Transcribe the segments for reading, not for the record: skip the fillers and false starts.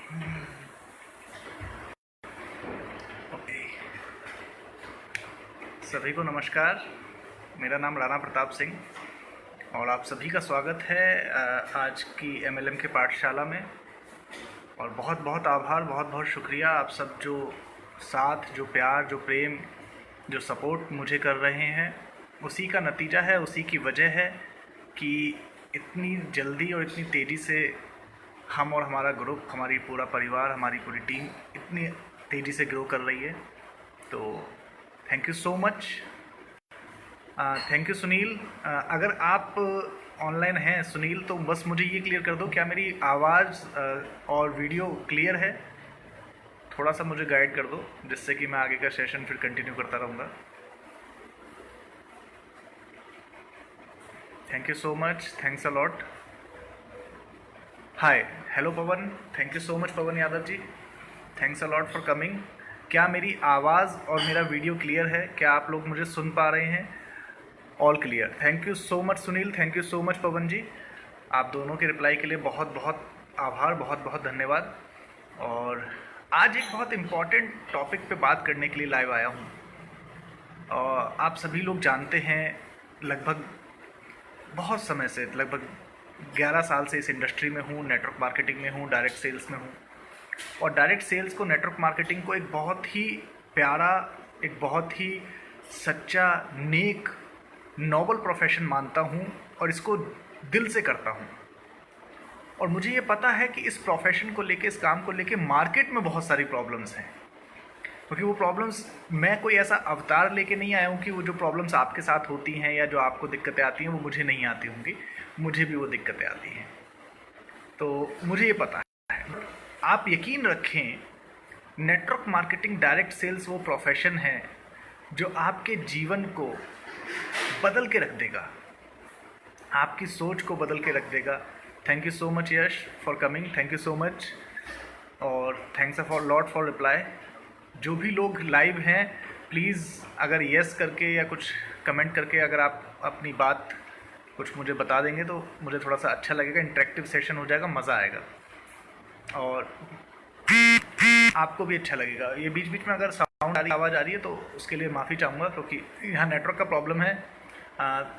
Okay, सभी को नमस्कार। मेरा नाम राणा प्रताप सिंह और आप सभी का स्वागत है आज की एमएलएम के पाठशाला में। और बहुत बहुत आभार, बहुत बहुत शुक्रिया आप सब जो साथ, जो प्यार, जो प्रेम, जो सपोर्ट मुझे कर रहे हैं। उसी का नतीजा है, उसी की वजह है कि इतनी जल्दी और इतनी तेज़ी से हम और हमारा ग्रुप, हमारी पूरा परिवार, हमारी पूरी टीम इतनी तेज़ी से ग्रो कर रही है। तो thank you so much. Thank you Sunil. अगर आप ऑनलाइन हैं सुनील, तो बस मुझे ये क्लियर कर दो, क्या मेरी आवाज़ और वीडियो क्लियर है? थोड़ा सा मुझे गाइड कर दो जिससे कि मैं आगे का सेशन फिर कंटिन्यू करता रहूँगा। Thank you so much, thanks a lot. Hi, hello Pavan, thank you so much Pavan Yadav ji, thanks a lot for coming. क्या मेरी आवाज़ और मेरा वीडियो क्लियर है? क्या आप लोग मुझे सुन पा रहे हैं? All clear. Thank you so much Sunil, thank you so much Pawan ji. आप दोनों के रिप्लाई के लिए बहुत बहुत आभार, बहुत बहुत धन्यवाद। और आज एक बहुत इम्पॉर्टेंट टॉपिक पे बात करने के लिए लाइव आया हूँ। और आप सभी लोग जानते हैं, लगभग बहुत समय से, लगभग 11 साल से इस इंडस्ट्री में हूँ, नेटवर्क मार्केटिंग में हूँ, डायरेक्ट सेल्स में हूँ। और डायरेक्ट सेल्स को, नेटवर्क मार्केटिंग को एक बहुत ही प्यारा, एक बहुत ही सच्चा, नेक, नोबल प्रोफेशन मानता हूँ और इसको दिल से करता हूँ। और मुझे ये पता है कि इस प्रोफेशन को लेके, इस काम को लेके मार्केट में बहुत सारी प्रॉब्लम्स हैं। क्योंकि वो प्रॉब्लम्स, मैं कोई ऐसा अवतार लेके नहीं आया हूँ कि वो जो प्रॉब्लम्स आपके साथ होती हैं या जो आपको दिक्कतें आती हैं वो मुझे नहीं आती होंगी, मुझे भी वो दिक्कतें आती हैं। तो मुझे ये पता है। आप यकीन रखें, नेटवर्क मार्केटिंग, डायरेक्ट सेल्स वो प्रोफेशन है जो आपके जीवन को बदल के रख देगा, आपकी सोच को बदल के रख देगा। Thank you so much Yash for coming, thank you so much. और thanks for lot for reply. जो भी लोग लाइव हैं, प्लीज़ अगर यस करके या कुछ कमेंट करके अगर आप अपनी बात कुछ मुझे बता देंगे तो मुझे थोड़ा सा अच्छा लगेगा। इंटरेक्टिव सेशन हो जाएगा, मज़ा आएगा और आपको भी अच्छा लगेगा। ये बीच बीच में अगर साउंड आ रही, आवाज़ आ रही है तो उसके लिए माफ़ी चाहूँगा, क्योंकि यहाँ नेटवर्क का प्रॉब्लम है।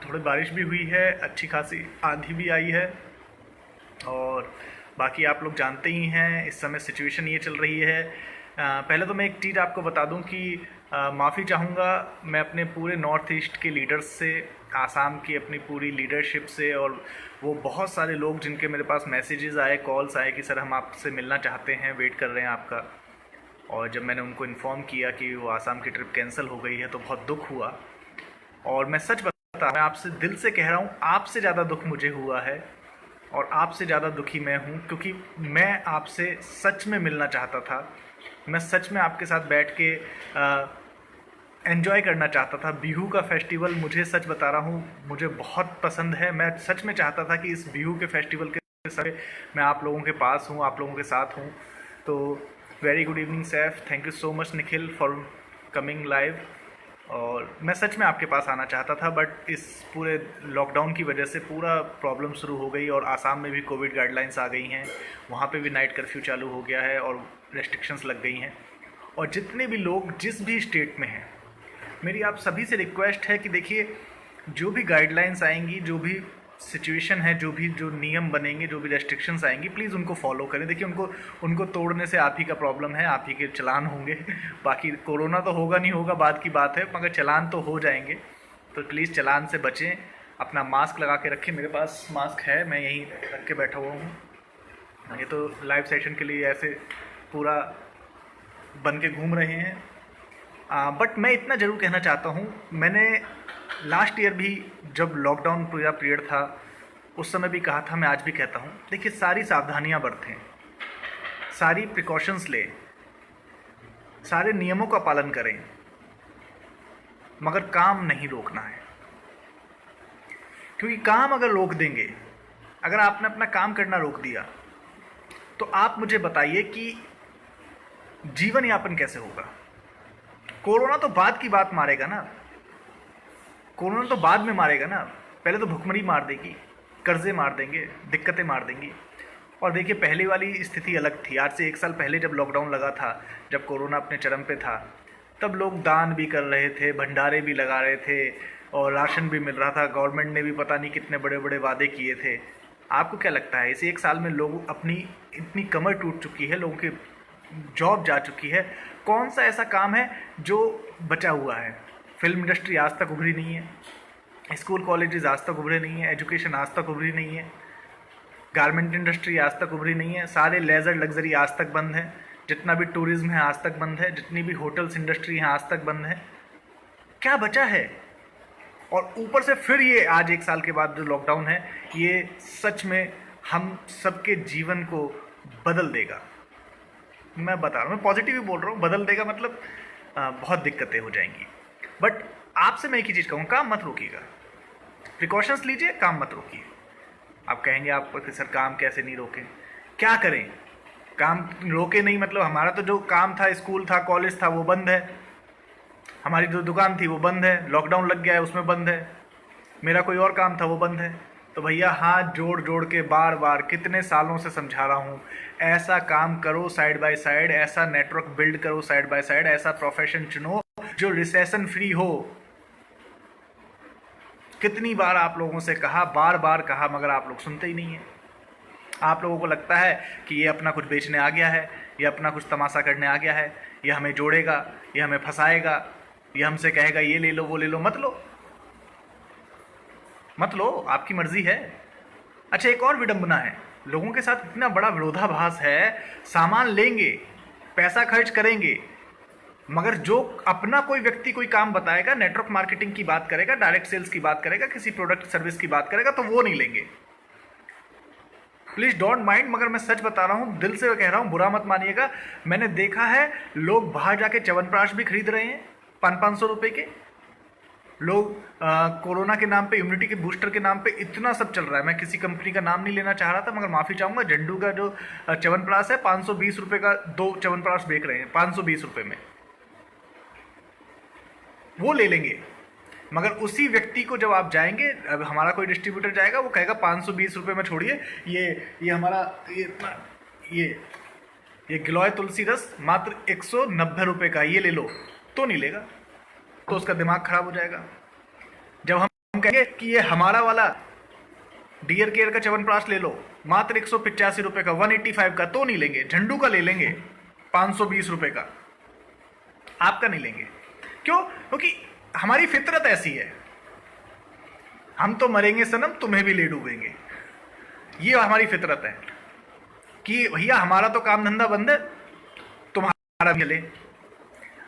थोड़ी बारिश भी हुई है, अच्छी खासी आंधी भी आई है। और बाकी आप लोग जानते ही हैं इस समय सिचुएशन ये चल रही है। पहले तो मैं एक चीज़ आपको बता दूं कि माफ़ी चाहूँगा मैं अपने पूरे नॉर्थ ईस्ट के लीडर्स से, आसाम की अपनी पूरी लीडरशिप से, और वो बहुत सारे लोग जिनके मेरे पास मैसेजेस आए, कॉल्स आए कि सर हम आपसे मिलना चाहते हैं, वेट कर रहे हैं आपका। और जब मैंने उनको इन्फॉर्म किया कि वो आसाम की ट्रिप कैंसिल हो गई है तो बहुत दुख हुआ। और मैं सच बता, मैं आपसे दिल से कह रहा हूँ, आपसे ज़्यादा दुख मुझे हुआ है और आपसे ज़्यादा दुखी मैं हूँ, क्योंकि मैं आपसे सच में मिलना चाहता था। मैं सच में आपके साथ बैठ के एंजॉय करना चाहता था। बिहू का फेस्टिवल, मुझे सच बता रहा हूँ, मुझे बहुत पसंद है। मैं सच में चाहता था कि इस बिहू के फेस्टिवल के समय मैं आप लोगों के पास हूँ, आप लोगों के साथ हूँ। तो very good evening Saif, thank you so much Nikhil for coming live. और मैं सच में आपके पास आना चाहता था, बट इस पूरे लॉकडाउन की वजह से पूरा प्रॉब्लम शुरू हो गई और आसाम में भी कोविड गाइडलाइंस आ गई हैं, वहाँ पे भी नाइट कर्फ्यू चालू हो गया है और रेस्ट्रिक्शंस लग गई हैं। और जितने भी लोग जिस भी स्टेट में हैं, मेरी आप सभी से रिक्वेस्ट है कि देखिए, जो भी गाइडलाइंस आएंगी, जो भी सिचुएशन है, जो नियम बनेंगे, जो भी रेस्ट्रिक्शंस आएंगी, प्लीज़ उनको फॉलो करें। देखिए, उनको तोड़ने से आप ही का प्रॉब्लम है, आप ही के चालान होंगे। बाकी कोरोना तो होगा नहीं होगा बात की बात है, मगर चालान तो हो जाएंगे। तो प्लीज़ चालान से बचें, अपना मास्क लगा के रखें। मेरे पास मास्क है, मैं यहीं रख के बैठा हुआ हूँ। ये तो लाइव सेशन के लिए ऐसे पूरा बन के घूम रहे हैं। बट मैं इतना ज़रूर कहना चाहता हूँ, मैंने लास्ट ईयर भी जब लॉकडाउन पूरा पीरियड था उस समय भी कहा था, मैं आज भी कहता हूँ, देखिए सारी सावधानियाँ बरतें, सारी प्रिकॉशंस लें, सारे नियमों का पालन करें, मगर काम नहीं रोकना है। क्योंकि काम अगर रोक देंगे, अगर आपने अपना काम करना रोक दिया, तो आप मुझे बताइए कि जीवन यापन कैसे होगा? कोरोना तो बाद की बात मारेगा ना, कोरोना तो बाद में मारेगा ना। पहले तो भुखमरी मार देगी, कर्जे मार देंगे, दिक्कतें मार देंगी। और देखिए पहले वाली स्थिति अलग थी। आज से 1 साल पहले जब लॉकडाउन लगा था, जब कोरोना अपने चरम पे था, तब लोग दान भी कर रहे थे, भंडारे भी लगा रहे थे और राशन भी मिल रहा था। गवर्नमेंट ने भी पता नहीं कितने बड़े बड़े वादे किए थे। आपको क्या लगता है इस 1 साल में लोग अपनी इतनी कमर टूट चुकी है, लोगों की जॉब जा चुकी है, कौन सा ऐसा काम है जो बचा हुआ है? फिल्म इंडस्ट्री आज तक उभरी नहीं है, स्कूल कॉलेजेस आज तक उभरे नहीं है, एजुकेशन आज तक उभरी नहीं है, गारमेंट इंडस्ट्री आज तक उभरी नहीं है, सारे लेजर लग्जरी आज तक बंद है, जितना भी टूरिज्म है आज तक बंद है, जितनी भी होटल्स इंडस्ट्री है आज तक बंद है। क्या बचा है? और ऊपर से फिर ये आज 1 साल के बाद जो लॉकडाउन है, ये सच में हम सबके जीवन को बदल देगा। मैं बता रहा हूँ, मैं पॉजिटिव ही बोल रहा हूँ। बदल देगा मतलब बहुत दिक्कतें हो जाएंगी। बट आपसे मैं एक ही चीज़ कहूँ, काम मत रोकिएगा, प्रिकॉशंस लीजिए, काम मत रोकिए। आप कहेंगे आप कि सर काम कैसे नहीं रोकें, क्या करें? काम रोके नहीं मतलब हमारा तो जो काम था, स्कूल था, कॉलेज था, वो बंद है, हमारी जो दुकान थी वो बंद है, लॉकडाउन लग गया है उसमें बंद है, मेरा कोई और काम था वो बंद है। तो भैया हाथ जोड़ जोड़ के बार बार कितने सालों से समझा रहा हूँ, ऐसा काम करो साइड बाय साइड, ऐसा नेटवर्क बिल्ड करो साइड बाय साइड, ऐसा प्रोफेशन चुनो जो रिसेशन फ्री हो। कितनी बार आप लोगों से कहा, बार बार कहा, मगर आप लोग सुनते ही नहीं हैं। आप लोगों को लगता है कि ये अपना कुछ बेचने आ गया है, ये अपना कुछ तमाशा करने आ गया है, ये हमें जोड़ेगा, ये हमें फंसाएगा, ये हमसे कहेगा ये ले लो वो ले लो। मत लो, मत लो, आपकी मर्जी है। अच्छा, एक और विडंबना है, लोगों के साथ इतना बड़ा विरोधाभास है, सामान लेंगे, पैसा खर्च करेंगे, मगर जो अपना कोई व्यक्ति कोई काम बताएगा, नेटवर्क मार्केटिंग की बात करेगा, डायरेक्ट सेल्स की बात करेगा, किसी प्रोडक्ट सर्विस की बात करेगा, तो वो नहीं लेंगे। प्लीज डोंट माइंड, मगर मैं सच बता रहा हूं, दिल से कह रहा हूं, बुरा मत मानिएगा। मैंने देखा है लोग बाहर जाके च्यवनप्राश भी खरीद रहे हैं 500-500 रुपए के। लोग कोरोना के नाम पे, इम्यूनिटी के बूस्टर के नाम पे इतना सब चल रहा है। मैं किसी कंपनी का नाम नहीं लेना चाह रहा था, मगर माफी चाहूंगा। झंडू का जो च्यवनप्राश है 520 रुपए का 2 च्यवनप्राश बेच रहे हैं 520 रुपए में, वो ले लेंगे। मगर उसी व्यक्ति को जब आप जाएंगे, अब हमारा कोई डिस्ट्रीब्यूटर जाएगा, वो कहेगा 520 रुपए में छोड़िए, ये हमारा ये गिलोय तुलसी रस मात्र 190 रुपए का, ये ले लो, तो नहीं लेगा, तो उसका दिमाग खराब हो जाएगा। जब हम कहेंगे कि ये हमारा वाला डियर केयर का च्यवनप्राश ले लो मात्र 185 रुपए का, 185 का, तो नहीं लेंगे। झंडू का ले लेंगे 520 रुपए का, आपका नहीं लेंगे। क्यों? क्योंकि हमारी फितरत ऐसी है, हम तो मरेंगे सनम, तुम्हें भी ले डूबेंगे। ये हमारी फितरत है कि भैया हमारा तो काम धंधा बंद है, तुम्हारा भी चले।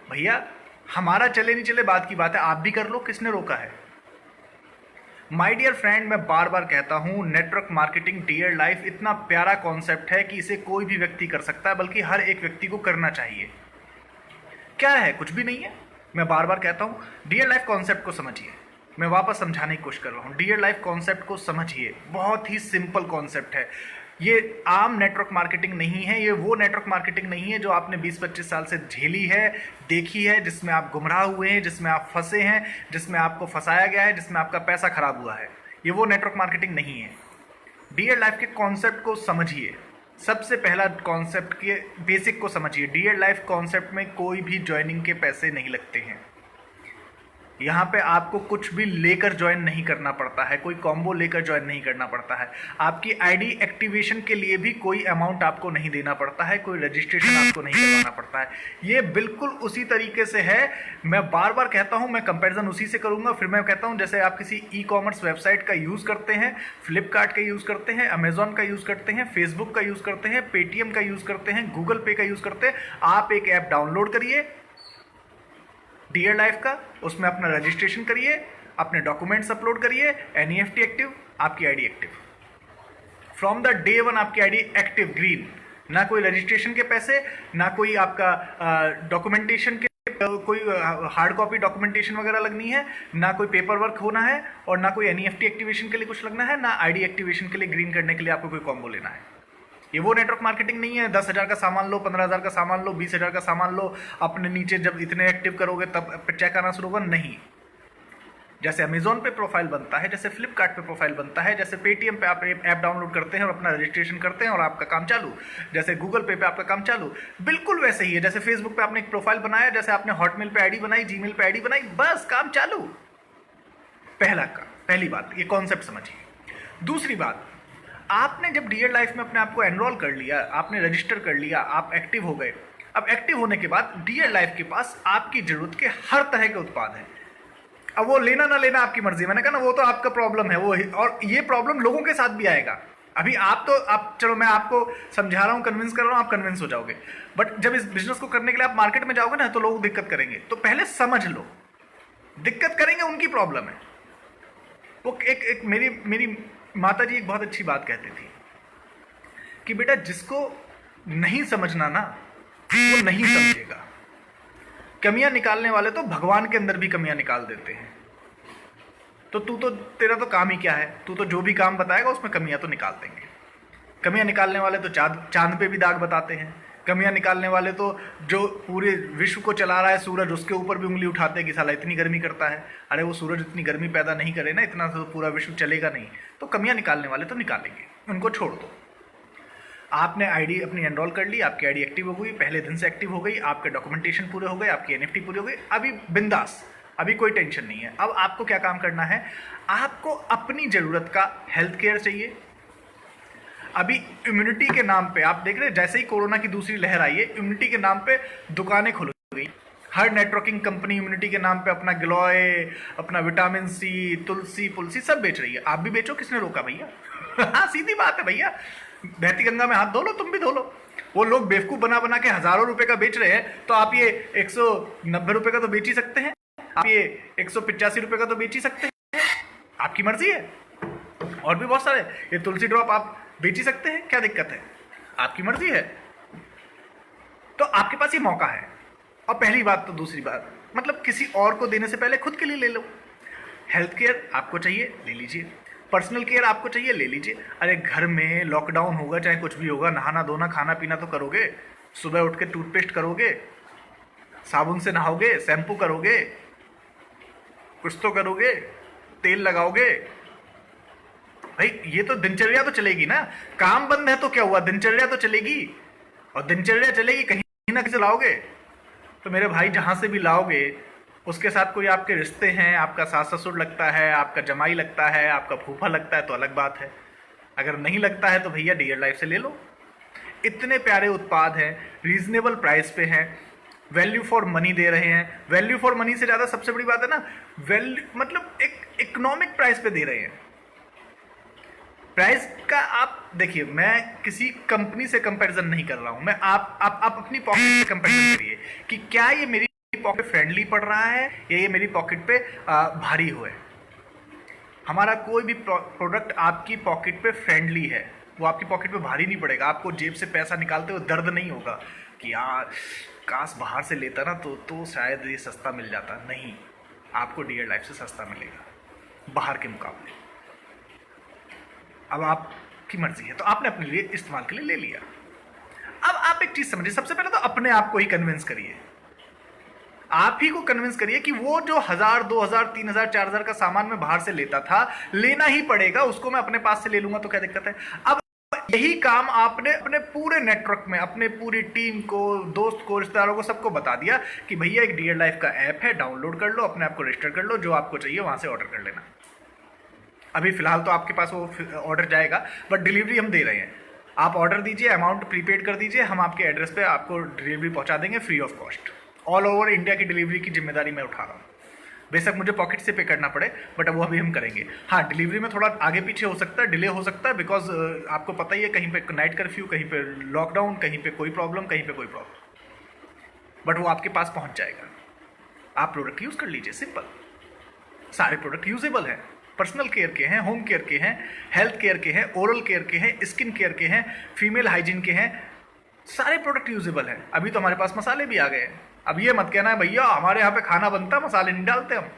भैया हमारा चले नहीं चले बात की बात है, आप भी कर लो, किसने रोका है? माय डियर फ्रेंड, मैं बार बार कहता हूं, नेटवर्क मार्केटिंग डियर लाइफ इतना प्यारा कॉन्सेप्ट है कि इसे कोई भी व्यक्ति कर सकता है, बल्कि हर एक व्यक्ति को करना चाहिए। क्या है? कुछ भी नहीं है। मैं बार बार कहता हूं, डियर लाइफ कॉन्सेप्ट को समझिए। मैं वापस समझाने की कोशिश कर रहा हूं, डियर लाइफ कॉन्सेप्ट को समझिए। बहुत ही सिंपल कॉन्सेप्ट है। ये आम नेटवर्क मार्केटिंग नहीं है, ये वो नेटवर्क मार्केटिंग नहीं है जो आपने 20-25 साल से झेली है, देखी है, जिसमें आप गुमराह हुए हैं, जिसमें आप फंसे हैं, जिसमें आपको फंसाया गया है, जिसमें आपका पैसा खराब हुआ है। ये वो नेटवर्क मार्केटिंग नहीं है। डियर लाइफ के कॉन्सेप्ट को समझिए। सबसे पहला कॉन्सेप्ट के बेसिक को समझिए। डियर लाइफ कॉन्सेप्ट में कोई भी ज्वाइनिंग के पैसे नहीं लगते हैं। यहाँ पे आपको कुछ भी लेकर ज्वाइन नहीं करना पड़ता है, कोई कॉम्बो लेकर ज्वाइन नहीं करना पड़ता है। आपकी आईडी एक्टिवेशन के लिए भी कोई अमाउंट आपको नहीं देना पड़ता है, कोई रजिस्ट्रेशन आपको नहीं करवाना पड़ता है। ये बिल्कुल उसी तरीके से है। मैं बार बार कहता हूँ, मैं कंपैरिजन उसी से करूँगा। फिर मैं कहता हूँ, जैसे आप किसी ई कॉमर्स वेबसाइट का यूज़ करते हैं, फ्लिपकार्ट का यूज़ करते हैं, अमेजॉन का यूज़ करते हैं, फेसबुक का यूज़ करते हैं, पेटीएम का यूज़ करते हैं, गूगल पे का यूज़ करते हैं। आप एक ऐप डाउनलोड करिए डियर लाइफ का, उसमें अपना रजिस्ट्रेशन करिए, अपने डॉक्यूमेंट्स अपलोड करिए, एनईएफटी एक्टिव, आपकी ID active. From the day one आपकी आईडी एक्टिव, ग्रीन। ना कोई रजिस्ट्रेशन के पैसे, ना कोई आपका डॉक्यूमेंटेशन के कोई हार्ड कॉपी डॉक्यूमेंटेशन वगैरह लगनी है, ना कोई पेपर वर्क होना है, और ना कोई एनईएफटी एक्टिवेशन के लिए कुछ लगना है, ना आईडी एक्टिवेशन के लिए ग्रीन करने के लिए आपको कोई कॉम्बो लेना है। ये वो नेटवर्क मार्केटिंग नहीं है 10,000 का सामान लो, 15,000 का सामान लो, 20,000 का सामान लो, अपने नीचे जब इतने एक्टिव करोगे तब चेक आना शुरू होगा। नहीं, जैसे अमेजोन पे प्रोफाइल बनता है, जैसे फ्लिपकार्ट पे प्रोफाइल बनता है, जैसे पेटीएम पे आप ऐप डाउनलोड करते हैं और अपना रजिस्ट्रेशन करते हैं और आपका काम चालू, जैसे गूगल पे आपका काम चालू, बिल्कुल वैसे ही है। जैसे फेसबुक पे आपने एक प्रोफाइल बनाया, जैसे आपने हॉटमेल पे आईडी बनाई, जीमेल पे आईडी बनाई, बस काम चालू। पहली बात, ये कॉन्सेप्ट समझिए। दूसरी बात, आपने जब डीएल लाइफ में अपने आप को एनरोल कर लिया, आपने रजिस्टर कर लिया, आप एक्टिव हो गए। अब एक्टिव होने के बाद डीएल लाइफ के पास आपकी जरूरत के हर तरह के उत्पाद हैं। अब वो लेना ना लेना आपकी मर्जी, मैंने कहा ना वो तो आपका प्रॉब्लम है वो, और ये प्रॉब्लम लोगों के साथ भी आएगा। अभी आप चलो मैं आपको समझा रहा हूँ, कन्विंस कर रहा हूँ, आप कन्विंस हो जाओगे, बट जब इस बिजनेस को करने के लिए आप मार्केट में जाओगे ना तो लोग दिक्कत करेंगे। तो पहले समझ लो, दिक्कत करेंगे, उनकी प्रॉब्लम है वो। एक मेरी माता जी एक बहुत अच्छी बात कहती थी कि बेटा जिसको नहीं समझना ना वो नहीं समझेगा। कमियां निकालने वाले तो भगवान के अंदर भी कमियां निकाल देते हैं। तो तेरा तो काम ही क्या है, तू तो जो भी काम बताएगा उसमें कमियां तो निकाल देंगे। कमियां निकालने वाले तो चांद पे भी दाग बताते हैं। कमियां निकालने वाले तो जो पूरे विश्व को चला रहा है सूरज, उसके ऊपर भी उंगली उठाते हैं कि साला इतनी गर्मी करता है। अरे वो सूरज इतनी गर्मी पैदा नहीं करे ना, इतना तो पूरा विश्व चलेगा नहीं। तो कमियां निकालने वाले तो निकालेंगे, उनको छोड़ दो। आपने आईडी अपनी एनरोल कर ली, आपकी आईडी एक्टिव हो गई, पहले दिन से एक्टिव हो गई, आपके डॉक्यूमेंटेशन पूरे हो गए, आपकी एनएफटी पूरी हो गई, अभी बिंदास, अभी कोई टेंशन नहीं है। अब आपको क्या काम करना है, आपको अपनी जरूरत का हेल्थ केयर चाहिए। अभी इम्यूनिटी के नाम पे आप देख रहे हैं, जैसे ही कोरोना की दूसरी लहर आई है, इम्यूनिटी के नाम पे दुकानें खुल गई। हर नेटवर्किंग कंपनी इम्यूनिटी के नाम पे अपना ग्लोए, अपना विटामिन सी, तुलसी पुलसी सब बेच रही है। आप भी बेचो, किसने रोका भैया? हाँ सीधी बात है भैया, बहती गंगा में हाथ धो लो, तुम भी धो लो। वो लोग बेवकूफ बना बना के हजारों रुपए का बेच रहे हैं, तो आप ये 190 रुपए का तो बेच ही सकते हैं, आप ये 185 रुपए का तो बेच ही सकते हैं, आपकी मर्जी है। और भी बहुत सारे, ये तुलसी ड्रॉप आप बेच ही सकते हैं, क्या दिक्कत है, आपकी मर्जी है। तो आपके पास ये मौका है। और पहली बात तो दूसरी बात, मतलब किसी और को देने से पहले खुद के लिए ले लो। हेल्थ केयर आपको चाहिए, ले लीजिए। पर्सनल केयर आपको चाहिए, ले लीजिए। अरे घर में लॉकडाउन होगा चाहे कुछ भी होगा, नहाना धोना खाना पीना तो करोगे। सुबह उठ के टूथपेस्ट करोगे, साबुन से नहाओगे, शैम्पू करोगे, कुछ तो करोगे, तेल लगाओगे। भाई ये तो दिनचर्या तो चलेगी ना। काम बंद है तो क्या हुआ, दिनचर्या तो चलेगी। और दिनचर्या चलेगी, कहीं ना कहीं से लाओगे। तो मेरे भाई जहां से भी लाओगे, उसके साथ कोई आपके रिश्ते हैं, आपका सास ससुर लगता है, आपका जमाई लगता है, आपका फूफा लगता है, तो अलग बात है। अगर नहीं लगता है तो भैया डीयर लाइफ से ले लो। इतने प्यारे उत्पाद हैं, रीजनेबल प्राइस पे हैं, वैल्यू फॉर मनी दे रहे हैं। वैल्यू फॉर मनी से ज्यादा सबसे बड़ी बात है ना, वैल्यू मतलब एक इकोनॉमिक प्राइस पे दे रहे हैं। प्राइस का आप देखिए, मैं किसी कंपनी से कंपैरिजन नहीं कर रहा हूं, मैं आप अपनी पॉकेट से कंपैरिजन करिए कि क्या ये मेरी पॉकेट फ्रेंडली पड़ रहा है या ये मेरी पॉकेट पे भारी हो है। हमारा कोई भी प्रोडक्ट आपकी पॉकेट पे फ्रेंडली है, वो आपकी पॉकेट पे भारी नहीं पड़ेगा। आपको जेब से पैसा निकालते हुए दर्द नहीं होगा कि यार काश बाहर से लेता ना तो शायद ये सस्ता मिल जाता। नहीं, आपको डीयर लाइफ से सस्ता मिलेगा बाहर के मुकाबले। अब आपकी मर्जी है, तो आपने अपने लिए इस्तेमाल के लिए ले लिया। अब आप एक चीज समझिए, सबसे पहले तो अपने आप को ही कन्विंस करिए, आप ही को कन्विंस करिए कि वो जो 1000, 2000, 3000, 4000 का सामान मैं बाहर से लेता था, लेना ही पड़ेगा, उसको मैं अपने पास से ले लूंगा, तो क्या दिक्कत है। अब यही काम आपने अपने पूरे नेटवर्क में, अपने पूरी टीम को, दोस्त को, रिश्तेदारों को, सबको बता दिया कि भैया एक डीयर लाइफ का ऐप है, डाउनलोड कर लो, अपने आप को रजिस्टर कर लो, जो आपको चाहिए वहां से ऑर्डर कर लेना। अभी फिलहाल तो आपके पास वो ऑर्डर जाएगा, बट डिलीवरी हम दे रहे हैं। आप ऑर्डर दीजिए, अमाउंट प्रीपेड कर दीजिए, हम आपके एड्रेस पे आपको डिलीवरी पहुंचा देंगे free of cost. All over India की डिलीवरी की जिम्मेदारी मैं उठा रहा हूँ। बेशक मुझे पॉकेट से पे करना पड़े, बट अब वो अभी हम करेंगे। हाँ, डिलीवरी में थोड़ा आगे पीछे हो सकता है, डिले हो सकता है, बिकॉज आपको पता ही है, कहीं पे नाइट कर्फ्यू, कहीं पे लॉकडाउन, कहीं पे कोई प्रॉब्लम, कहीं पे कोई प्रॉब्लम, बट वो आपके पास पहुंच जाएगा। आप प्रोडक्ट यूज कर लीजिए, सिंपल। सारे प्रोडक्ट यूजेबल हैं, पर्सनल केयर के हैं, होम केयर के हैं, हेल्थ केयर के हैं, ओरल केयर के हैं, स्किन केयर के हैं, फीमेल हाइजीन के हैं, सारे प्रोडक्ट यूजेबल हैं। अभी तो हमारे पास मसाले भी आ गए हैं। अब ये मत कहना है भैया हमारे यहाँ पे खाना बनता है मसाले नहीं डालते हम।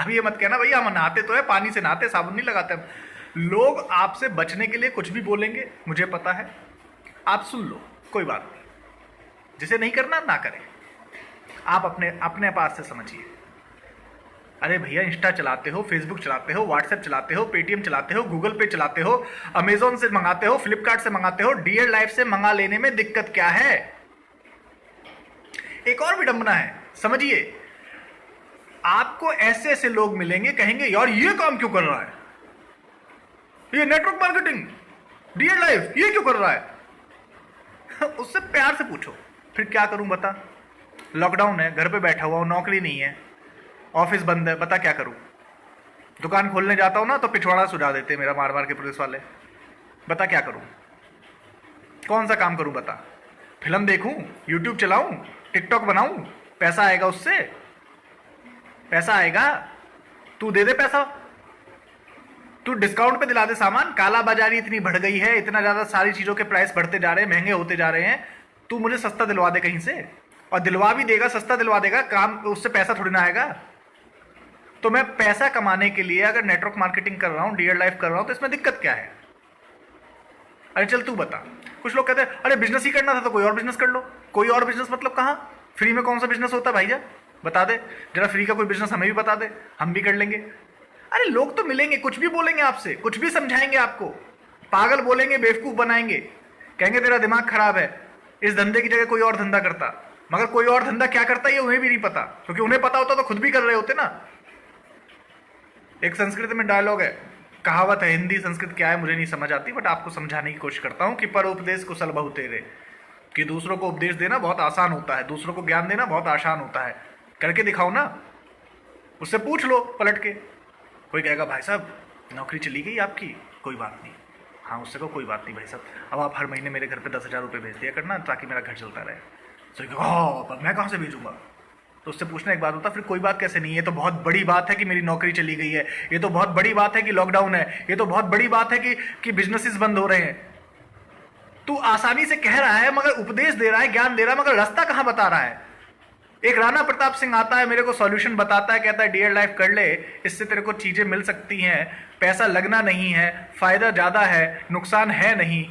अब ये मत कहना भैया हम नहाते तो है, पानी से नहाते, साबुन नहीं लगाते हम। लोग आपसे बचने के लिए कुछ भी बोलेंगे, मुझे पता है, आप सुन लो, कोई बात नहीं। जिसे नहीं करना ना करें। आप अपने पास से समझिए, अरे भैया, इंस्टा चलाते हो, फेसबुक चलाते हो, व्हाट्सएप चलाते हो, पेटीएम चलाते हो, गूगल पे चलाते हो, अमेजोन से मंगाते हो, फ्लिपकार्ट से मंगाते हो, डियर लाइफ से मंगा लेने में दिक्कत क्या है? एक और विडंबना है, समझिए, आपको ऐसे ऐसे लोग मिलेंगे, कहेंगे यार ये काम क्यों कर रहा है, ये नेटवर्क मार्केटिंग, डियर लाइफ ये क्यों कर रहा है? उससे प्यार से पूछो, फिर क्या करूं बता, लॉकडाउन है, घर पे बैठा हुआ हूं, नौकरी नहीं है, ऑफिस बंद है, बता क्या करूं? दुकान खोलने जाता हूं ना तो पिछवाड़ा सुझा देते मेरा मार मार के पुलिस वाले, बता क्या करूं? कौन सा काम करूं बता? फिल्म देखूं, यूट्यूब चलाऊं, टिकटॉक बनाऊं, पैसा आएगा उससे? पैसा आएगा? तू दे दे पैसा, तू डिस्काउंट पे दिला दे सामान। काला बाजारी इतनी बढ़ गई है, इतना ज्यादा सारी चीजों के प्राइस बढ़ते जा रहे हैं, महंगे होते जा रहे हैं, तू मुझे सस्ता दिलवा दे कहीं से, और दिलवा भी देगा, सस्ता दिलवा देगा, काम उससे पैसा थोड़ी ना आएगा। तो मैं पैसा कमाने के लिए अगर नेटवर्क मार्केटिंग कर रहा हूं, डियर लाइफ कर रहा हूं, तो इसमें दिक्कत क्या है? अरे चल तू बता। कुछ लोग कहते हैं अरे बिजनेस ही करना था तो कोई और बिजनेस कर लो। कोई और बिजनेस मतलब कहां? फ्री में कौन सा बिजनेस होता है भाईजा? बता दे जरा, फ्री का कोई बिजनेस हमें भी बता दे, हम भी कर लेंगे। अरे लोग तो मिलेंगे, कुछ भी बोलेंगे आपसे, कुछ भी समझाएंगे आपको, पागल बोलेंगे, बेवकूफ बनाएंगे, कहेंगे तेरा दिमाग खराब है, इस धंधे की जगह कोई और धंधा करता। मगर कोई और धंधा क्या करता है ये उन्हें भी नहीं पता, क्योंकि उन्हें पता होता तो खुद भी कर रहे होते ना। एक संस्कृत में डायलॉग है, कहावत है, हिंदी संस्कृत क्या है मुझे नहीं समझ आती, बट आपको समझाने की कोशिश करता हूं कि पर उपदेश कुशल बहु तेरे, कि दूसरों को उपदेश देना बहुत आसान होता है, दूसरों को ज्ञान देना बहुत आसान होता है। करके दिखाओ ना, उससे पूछ लो पलट के। कोई कहेगा भाई साहब नौकरी चली गई आपकी, कोई बात नहीं। हाँ, उससे कहो कोई बात नहीं भाई साहब, अब आप हर महीने मेरे घर पे 10,000 रुपये भेज दिया करना ताकि मेरा घर चलता रहे। तो मैं कहाँ से भेजूंगा? तो उससे पूछना एक बात होता, फिर कोई बात कैसे नहीं, ये तो बहुत बड़ी बात है कि मेरी नौकरी चली गई है, ये तो बहुत बड़ी बात है कि लॉकडाउन है, ये तो बहुत बड़ी बात है कि बिजनेसेस बंद हो रहे हैं। तू आसानी से कह रहा है, मगर उपदेश दे रहा है, ज्ञान दे रहा है, मगर रास्ता कहां बता रहा है? एक राणा प्रताप सिंह आता है, मेरे को सॉल्यूशन बताता है, कहता है डियर लाइफ कर ले, इससे तेरे को चीजें मिल सकती हैं, पैसा लगना नहीं है, फायदा ज्यादा है, नुकसान है नहीं।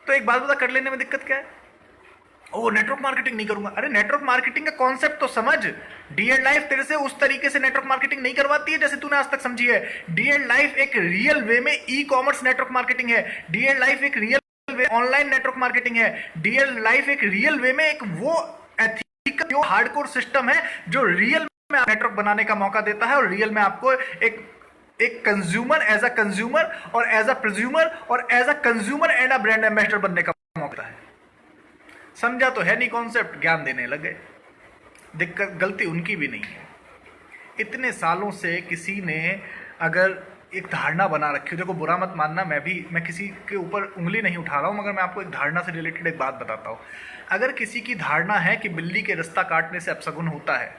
तो एक बात बता, कर लेने में दिक्कत क्या है? ओ नेटवर्क मार्केटिंग नहीं करूंगा। अरे नेटवर्क मार्केटिंग का कॉन्सेप्ट तो समझ। डियर लाइफ तेरे से उस तरीके से नेटवर्क मार्केटिंग नहीं करवाती है जैसे तूने आज तक समझी है। डियर लाइफ एक रियल वे में ई कॉमर्स नेटवर्क मार्केटिंग है। डियर लाइफ एक real way online network marketing है। डियर लाइफ एक रियल वे में एक वो एथिकल जो हार्डकोर सिस्टम है जो रियल में नेटवर्क बनाने का मौका देता है और रियल में आपको एक कंज्यूमर एज अ कंज्यूमर और एज अ प्रोज्यूमर और as a consumer and a brand ambassador बनने का मौका है। समझा तो है नहीं कॉन्सेप्ट, ज्ञान देने लगे। दिक्कत गलती उनकी भी नहीं है। इतने सालों से किसी ने अगर एक धारणा बना रखी हो, देखो बुरा मत मानना, मैं किसी के ऊपर उंगली नहीं उठा रहा हूं, मगर मैं आपको एक धारणा से रिलेटेड एक बात बताता हूं। अगर किसी की धारणा है कि बिल्ली के रास्ता काटने से अपशगुन होता है,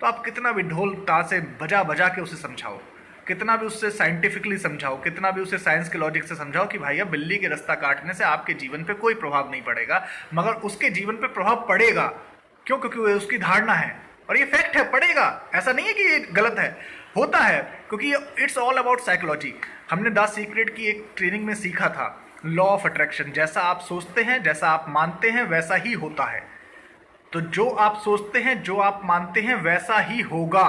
तो आप कितना भी ढोल तासे बजा बजा के उसे समझाओ, कितना भी उससे साइंटिफिकली समझाओ, कितना भी उसे साइंस के लॉजिक से समझाओ कि भैया बिल्ली के रास्ता काटने से आपके जीवन पे कोई प्रभाव नहीं पड़ेगा, मगर उसके जीवन पे प्रभाव पड़ेगा। क्यों? क्योंकि वो उसकी धारणा है और ये फैक्ट है, पड़ेगा। ऐसा नहीं है कि ये गलत है, होता है, क्योंकि इट्स ऑल अबाउट साइकोलॉजी। हमने द सीक्रेट की एक ट्रेनिंग में सीखा था लॉ ऑफ अट्रैक्शन। जैसा आप सोचते हैं, जैसा आप मानते हैं, वैसा ही होता है। तो जो आप सोचते हैं, जो आप मानते हैं, वैसा ही होगा,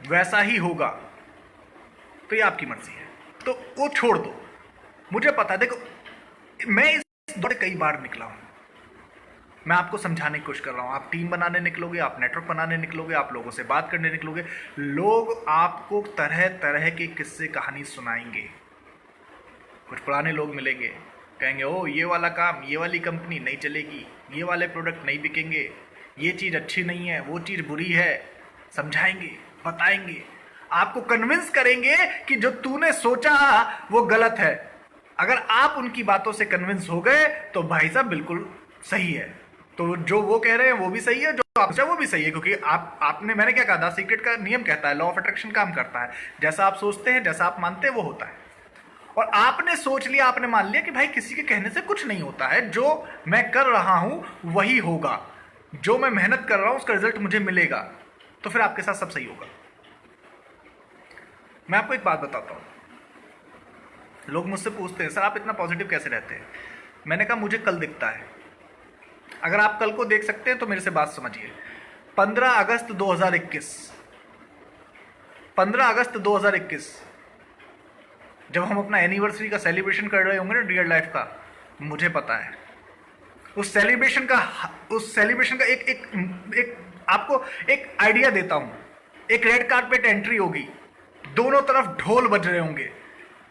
वैसा ही होगा। तो ये आपकी मर्जी है, तो वो छोड़ दो। मुझे पता है, देखो मैं इस दौर कई बार निकला हूं, मैं आपको समझाने की कोशिश कर रहा हूं। आप टीम बनाने निकलोगे, आप नेटवर्क बनाने निकलोगे, आप लोगों से बात करने निकलोगे, लोग आपको तरह तरह के किस्से कहानी सुनाएंगे। कुछ पुराने लोग मिलेंगे, कहेंगे ओ ये वाला काम, ये वाली कंपनी नहीं चलेगी, ये वाले प्रोडक्ट नहीं बिकेंगे, ये चीज़ अच्छी नहीं है, वो चीज़ बुरी है। समझाएंगे, बताएंगे, आपको कन्विंस करेंगे कि जो तूने सोचा वो गलत है। अगर आप उनकी बातों से कन्विंस हो गए तो भाई साहब बिल्कुल सही है। तो जो वो कह रहे हैं वो भी सही है, जो आप सोचा वो भी सही है, क्योंकि आपने मैंने क्या कहा था, सीक्रेट का नियम कहता है, लॉ ऑफ अट्रैक्शन काम करता है। जैसा आप सोचते हैं, जैसा आप मानते हैं, वो होता है। और आपने सोच लिया, आपने मान लिया कि भाई किसी के कहने से कुछ नहीं होता है, जो मैं कर रहा हूं वही होगा, जो मैं मेहनत कर रहा हूं उसका रिजल्ट मुझे मिलेगा, तो फिर आपके साथ सब सही होगा। मैं आपको एक बात बताता हूं। लोग मुझसे पूछते हैं सर आप इतना पॉजिटिव कैसे रहते हैं? मैंने कहा मुझे कल दिखता है। अगर आप कल को देख सकते हैं तो मेरे से बात समझिए। 15 अगस्त 2021, 15 अगस्त 2021 जब हम अपना एनिवर्सरी का सेलिब्रेशन कर रहे होंगे ना डियर लाइफ का, मुझे पता है उस सेलिब्रेशन का एक आपको एक आइडिया देता हूं। एक रेड कारपेट एंट्री होगी, दोनों तरफ ढोल बज रहे होंगे,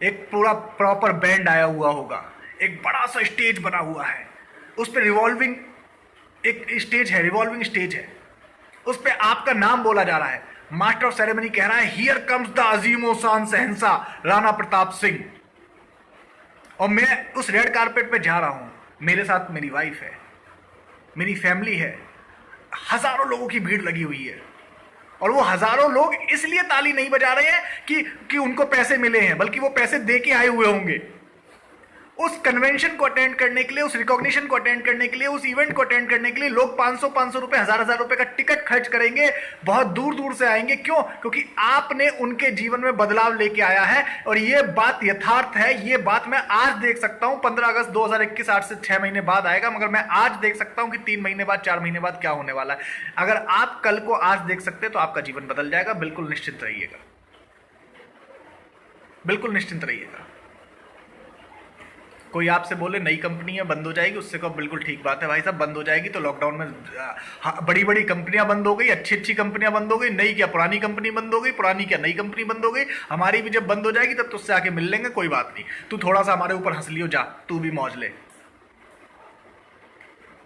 एक पूरा प्रॉपर बैंड आया हुआ होगा, एक बड़ा सा स्टेज बना हुआ है, उस पर रिवॉल्विंग एक स्टेज है, रिवॉल्विंग स्टेज है, उस पर आपका नाम बोला जा रहा है। मास्टर ऑफ सेरेमनी कह रहा है हियर कम्स द अजीमो शान शहंशाह राणा प्रताप सिंह, और मैं उस रेड कारपेट पे जा रहा हूं, मेरे साथ मेरी वाइफ है, मेरी फैमिली है, हजारों लोगों की भीड़ लगी हुई है, और वो हजारों लोग इसलिए ताली नहीं बजा रहे हैं कि उनको पैसे मिले हैं, बल्कि वो पैसे दे के आए हुए होंगे उस कन्वेंशन को अटेंड करने के लिए, उस रिकॉग्निशन को अटेंड करने के लिए, उस इवेंट को अटेंड करने के लिए लोग 500 रुपए, हजार रुपए का टिकट खर्च करेंगे, बहुत दूर दूर से आएंगे। क्यों? क्योंकि आपने उनके जीवन में बदलाव लेके आया है, और ये बात यथार्थ है। ये बात मैं आज देख सकता हूं, 15 अगस्त 2021 आज से 6 महीने बाद आएगा, मगर मैं आज देख सकता हूं कि 3 महीने बाद, 4 महीने बाद क्या होने वाला है। अगर आप कल को आज देख सकते तो आपका जीवन बदल जाएगा। बिल्कुल निश्चिंत रहिएगा, बिल्कुल निश्चिंत रहिएगा। कोई आपसे बोले नई कंपनी है बंद हो जाएगी, उससे कहो बिल्कुल ठीक बात है भाई साहब, बंद हो जाएगी तो लॉकडाउन में बड़ी बड़ी कंपनियां बंद हो गई, अच्छी अच्छी कंपनियां बंद हो गई, नई क्या पुरानी कंपनी बंद हो गई, पुरानी क्या नई कंपनी बंद हो गई। हमारी भी जब बंद हो जाएगी तब तुझसे आके मिल लेंगे, कोई बात नहीं, तू थोड़ा सा हमारे ऊपर हंस लियो, जा तू भी मौज ले।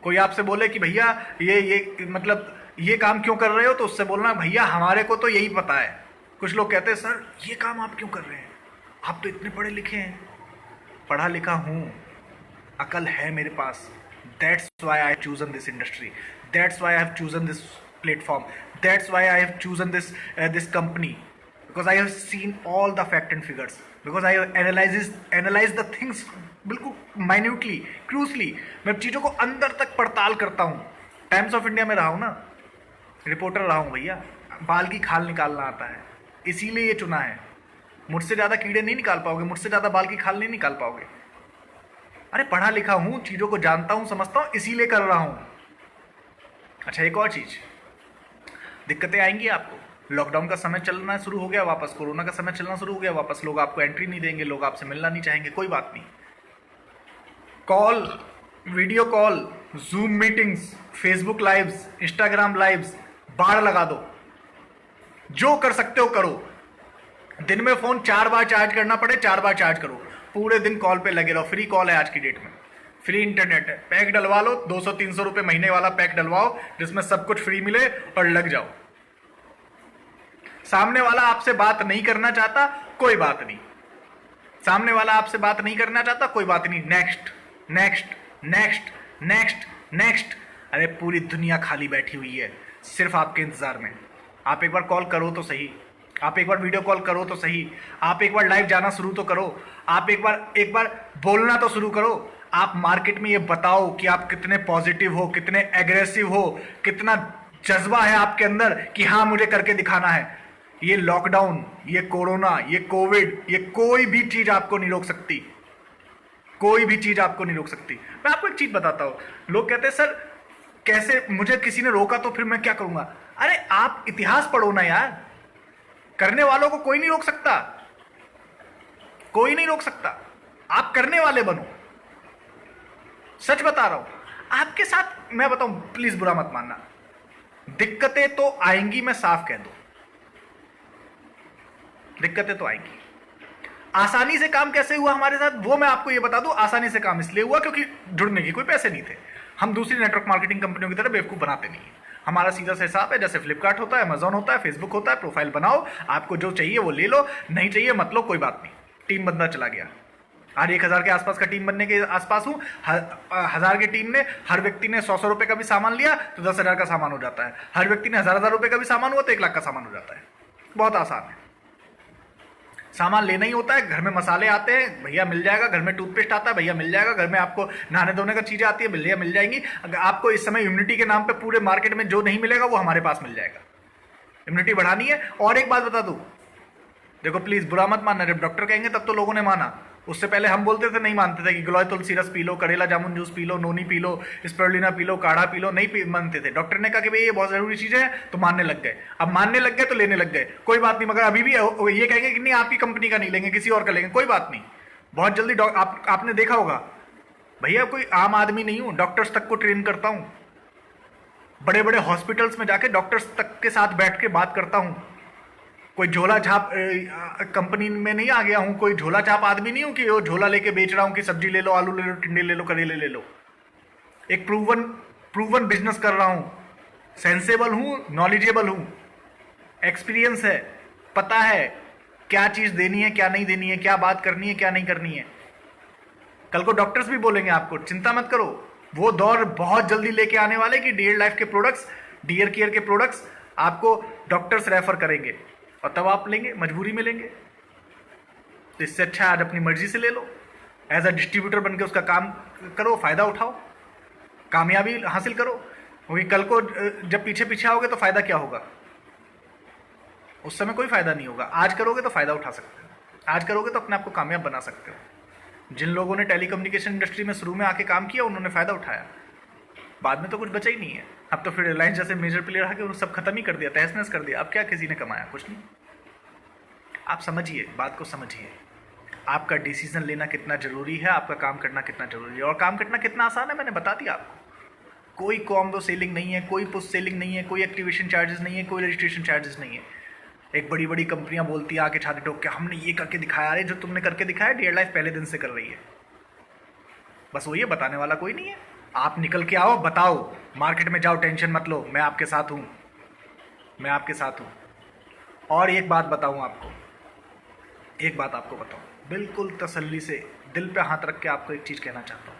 कोई आपसे बोले कि भैया ये मतलब ये काम क्यों कर रहे हो, तो उससे बोलना भैया हमारे को तो यही पता है। कुछ लोग कहते हैं सर ये काम आप क्यों कर रहे हैं, आप तो इतने पढ़े लिखे हैं। पढ़ा लिखा हूं, अकल है मेरे पास, that's why I have chosen this industry, that's why I have chosen this platform, that's why I have chosen this company, because I have seen all the fact and figures, because I analyse the things बिल्कुल minutely, crucially. मैं चीज़ों को अंदर तक पड़ताल करता हूँ। Times of India में रहा हूँ ना, रिपोर्टर रहा हूँ भैया, बाल की खाल निकालना आता है, इसीलिए ये चुना है। मुझसे ज़्यादा कीड़े नहीं निकाल पाओगे, मुझसे ज़्यादा बाल की खाल नहीं निकाल पाओगे। अरे पढ़ा लिखा हूँ, चीज़ों को जानता हूँ, समझता हूँ, इसीलिए कर रहा हूँ। अच्छा एक और चीज़, दिक्कतें आएंगी आपको। लॉकडाउन का समय चलना शुरू हो गया वापस, कोरोना का समय चलना शुरू हो गया वापस, लोग आपको एंट्री नहीं देंगे, लोग आपसे मिलना नहीं चाहेंगे, कोई बात नहीं। Call, video call, zoom meetings, Facebook lives, Instagram lives, बाढ़ लगा दो, जो कर सकते हो करो। दिन में फोन 4 बार चार्ज करना पड़े 4 बार चार्ज करो, पूरे दिन कॉल पे लगे रहो। फ्री कॉल है आज की डेट में, फ्री इंटरनेट है, पैक डलवा लो, 200-300 रुपए महीने वाला पैक डलवाओ जिसमें सब कुछ फ्री मिले और लग जाओ। सामने वाला आपसे बात नहीं करना चाहता, कोई बात नहीं, सामने वाला आपसे बात नहीं करना चाहता, कोई बात नहीं, next next next next next. अरे पूरी दुनिया खाली बैठी हुई है सिर्फ आपके इंतजार में। आप एक बार कॉल करो तो सही, आप एक बार वीडियो कॉल करो तो सही, आप एक बार लाइव जाना शुरू तो करो, आप एक बार बोलना तो शुरू करो। आप मार्केट में ये बताओ कि आप कितने पॉजिटिव हो, कितने एग्रेसिव हो, कितना जज्बा है आपके अंदर कि हाँ मुझे करके दिखाना है। ये लॉकडाउन, ये कोरोना, ये कोविड, ये कोई भी चीज आपको नहीं रोक सकती, कोई भी चीज आपको नहीं रोक सकती। मैं आपको एक चीज बताता हूं, लोग कहते हैं सर कैसे, मुझे किसी ने रोका तो फिर मैं क्या करूंगा। अरे आप इतिहास पढ़ो ना यार, करने वालों को कोई नहीं रोक सकता, कोई नहीं रोक सकता। आप करने वाले बनो, सच बता रहा हूं आपके साथ। मैं बताऊं, प्लीज बुरा मत मानना, दिक्कतें तो आएंगी, मैं साफ कह दूं, दिक्कतें तो आएंगी। आसानी से काम कैसे हुआ हमारे साथ वो मैं आपको ये बता दूं। आसानी से काम इसलिए हुआ क्योंकि जुड़ने की कोई पैसे नहीं थे। हम दूसरी नेटवर्क मार्केटिंग कंपनियों की तरह बेवकूफ बनाते नहीं है। हमारा सीधा सा हिसाब है, जैसे फ्लिपकार्ट होता है, अमेजॉन होता है, फेसबुक होता है, प्रोफाइल बनाओ, आपको जो चाहिए वो ले लो, नहीं चाहिए मत लो, कोई बात नहीं। टीम बंदा चला गया, आज 1000 के आसपास का टीम बनने के आसपास हूं। 1000 की टीम ने, हर व्यक्ति ने 100 रुपए का भी सामान लिया तो 10,000 का सामान हो जाता है। हर व्यक्ति ने 1000 रुपए का भी सामान हुआ तो 1 लाख का सामान हो जाता है। बहुत आसान है, सामान लेना ही होता है। घर में मसाले आते हैं, भैया मिल जाएगा। घर में टूथपेस्ट आता है, भैया मिल जाएगा। घर में आपको नहाने धोने का चीजें आती है, भैया मिल जाएंगी। अगर आपको इस समय इम्यूनिटी के नाम पे पूरे मार्केट में जो नहीं मिलेगा वो हमारे पास मिल जाएगा। इम्यूनिटी बढ़ानी है। और एक बात बता दूं, देखो प्लीज बुरा मत मानना, जब डॉक्टर कहेंगे तब तो लोगों ने माना, उससे पहले हम बोलते थे, नहीं मानते थे कि गिलोय तुलसी रस पी लो, करेला जामुन जूस पी लो, नोनी P low, spirulina P low, काढ़ा पी लो, नहीं मानते थे। डॉक्टर ने कहा कि भाई ये बहुत जरूरी चीज़ है, तो मानने लग गए। अब मानने लग गए तो लेने लग गए, कोई बात नहीं। मगर अभी भी ये कहेंगे कि नहीं आपकी कंपनी का नहीं लेंगे, किसी और का लेंगे, कोई बात नहीं। बहुत जल्दी आपने देखा होगा, भैया कोई आम आदमी नहीं हूं, डॉक्टर्स तक को ट्रेन करता हूं, बड़े बड़े हॉस्पिटल्स में जाके डॉक्टर्स तक के साथ बैठ के बात करता हूं। कोई झोला छाप कंपनी में नहीं आ गया हूं, कोई झोला छाप आदमी नहीं हूं कि वो झोला लेके बेच रहा हूं कि सब्जी ले लो, आलू ले लो, टिंडे ले लो, करेले ले लो। एक प्रूवन बिजनेस कर रहा हूं, सेंसेबल हूं, नॉलेजेबल हूं, एक्सपीरियंस है, पता है क्या चीज देनी है, क्या नहीं देनी है, क्या बात करनी है, क्या नहीं करनी है। कल को डॉक्टर्स भी बोलेंगे आपको, चिंता मत करो, वो दौर बहुत जल्दी लेके आने वाले कि डियर लाइफ के प्रोडक्ट्स, डियर केयर के प्रोडक्ट्स आपको डॉक्टर्स रेफर करेंगे और तब आप लेंगे, मजबूरी में लेंगे। तो इससे अच्छा आज अपनी मर्जी से ले लो, एज अ डिस्ट्रीब्यूटर बनकर उसका काम करो, फायदा उठाओ, कामयाबी हासिल करो। क्योंकि कल को जब पीछे पीछे आओगे तो फायदा क्या होगा? उस समय कोई फायदा नहीं होगा। आज करोगे तो फायदा उठा सकते हो, आज करोगे तो अपने आप को कामयाब बना सकते हो। जिन लोगों ने टेलीकम्युनिकेशन इंडस्ट्री में शुरू में आके काम किया उन्होंने फायदा उठाया, बाद में तो कुछ बचा ही नहीं है। अब तो फिर रिलायंस जैसे मेजर प्लेयर आके उन्होंने सब खत्म ही कर दिया, तहस नहस कर दिया। अब क्या किसी ने कमाया? कुछ नहीं। आप समझिए, बात को समझिए, आपका डिसीजन लेना कितना जरूरी है, आपका काम करना कितना जरूरी है। और काम करना कितना आसान है मैंने बता दिया आपको। कोई कॉम्बो सेलिंग नहीं है, कोई पुश सेलिंग नहीं है, कोई एक्टिवेशन चार्जेस नहीं है, कोई रजिस्ट्रेशन चार्जेस नहीं है। एक बड़ी बड़ी कंपनियां बोलती है आके छाती ठोक के, हमने ये करके दिखाया। अरे जो तुमने करके दिखाया डियर लाइफ पहले दिन से कर रही है, बस वो ये बताने वाला कोई नहीं है। आप निकल के आओ, बताओ, मार्केट में जाओ, टेंशन मत लो, मैं आपके साथ हूं, मैं आपके साथ हूं। और एक बात बताऊं आपको, एक बात आपको बताऊं, बिल्कुल तसल्ली से दिल पे हाथ रख के आपको एक चीज कहना चाहता हूं।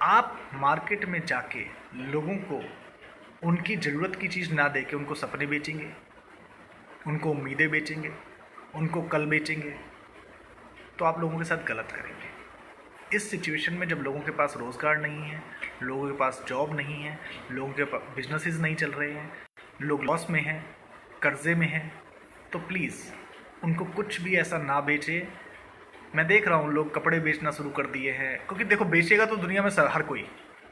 आप मार्केट में जाके लोगों को उनकी ज़रूरत की चीज़ ना दे के उनको सपने बेचेंगे, उनको उम्मीदें बेचेंगे, उनको कल बेचेंगे, तो आप लोगों के साथ गलत करेंगे। इस सिचुएशन में जब लोगों के पास रोज़गार नहीं है, लोगों के पास जॉब नहीं है, लोगों के पास बिजनेसेस नहीं चल रहे हैं, लोग लॉस में हैं, कर्जे में हैं, तो प्लीज़ उनको कुछ भी ऐसा ना बेचे। मैं देख रहा हूँ लोग कपड़े बेचना शुरू कर दिए हैं, क्योंकि देखो बेचेगा तो दुनिया में हर कोई,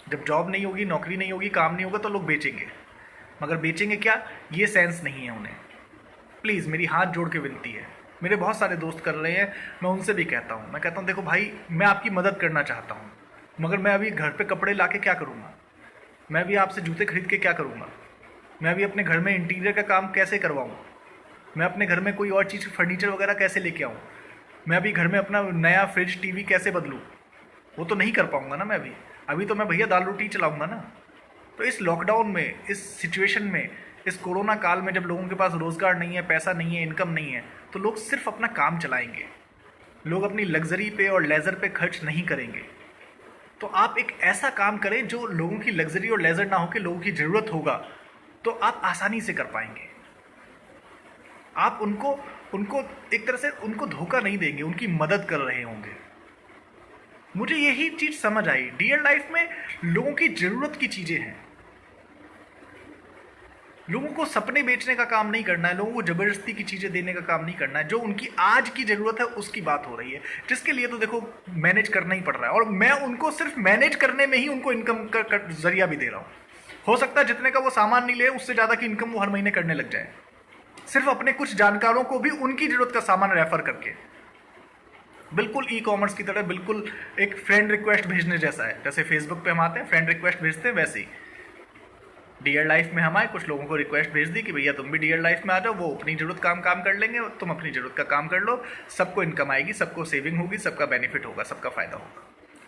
जब जॉब नहीं होगी, नौकरी नहीं होगी, काम नहीं होगा तो लोग बेचेंगे। मगर बेचेंगे क्या, ये सेंस नहीं है उन्हें। प्लीज़ मेरी हाथ जोड़ के विनती है, मेरे बहुत सारे दोस्त कर रहे हैं, मैं उनसे भी कहता हूँ, मैं कहता हूँ देखो भाई, मैं आपकी मदद करना चाहता हूँ, मगर मैं अभी घर पे कपड़े ला के क्या करूँगा? मैं भी आपसे जूते खरीद के क्या करूँगा? मैं अभी अपने घर में इंटीरियर का काम कैसे करवाऊँ? मैं अपने घर में कोई और चीज़, फर्नीचर वगैरह कैसे लेके आऊँ? मैं अभी घर में अपना नया फ्रिज, टीवी कैसे बदलूँ? वो तो नहीं कर पाऊँगा ना मैं अभी तो मैं भैया दाल रोटी चलाऊँगा ना। तो इस लॉकडाउन में, इस सिचुएशन में, इस कोरोना काल में जब लोगों के पास रोज़गार नहीं है, पैसा नहीं है, इनकम नहीं है, तो लोग सिर्फ अपना काम चलाएंगे, लोग अपनी लग्जरी पे और लेज़र पे खर्च नहीं करेंगे। तो आप एक ऐसा काम करें जो लोगों की लग्जरी और लेज़र ना हो के लोगों की ज़रूरत होगा, तो आप आसानी से कर पाएंगे। आप उनको एक तरह से उनको धोखा नहीं देंगे, उनकी मदद कर रहे होंगे। मुझे यही चीज समझ आई, डियर लाइफ में लोगों की जरूरत की चीजें हैं। लोगों को सपने बेचने का काम नहीं करना है, लोगों को जबरदस्ती की चीजें देने का काम नहीं करना है। जो उनकी आज की जरूरत है उसकी बात हो रही है, जिसके लिए तो देखो मैनेज करना ही पड़ रहा है। और मैं उनको सिर्फ मैनेज करने में ही उनको इनकम का जरिया भी दे रहा हूं। हो सकता है जितने का वो सामान नहीं ले, उससे ज्यादा की इनकम वो हर महीने करने लग जाए, सिर्फ अपने कुछ जानकारों को भी उनकी जरूरत का सामान रेफर करके। बिल्कुल ई कॉमर्स की तरह, बिल्कुल एक फ्रेंड रिक्वेस्ट भेजने जैसा है। जैसे फेसबुक पे हम आते हैं, फ्रेंड रिक्वेस्ट भेजते हैं, वैसे ही डियर लाइफ में हम आए, कुछ लोगों को रिक्वेस्ट भेज दी कि भैया तुम भी डियर लाइफ में आ जाओ, वो अपनी जरूरत काम कर लेंगे, तुम अपनी जरूरत का काम कर लो, सबको इनकम आएगी, सबको सेविंग होगी, सबका बेनिफिट होगा, सबका फायदा होगा।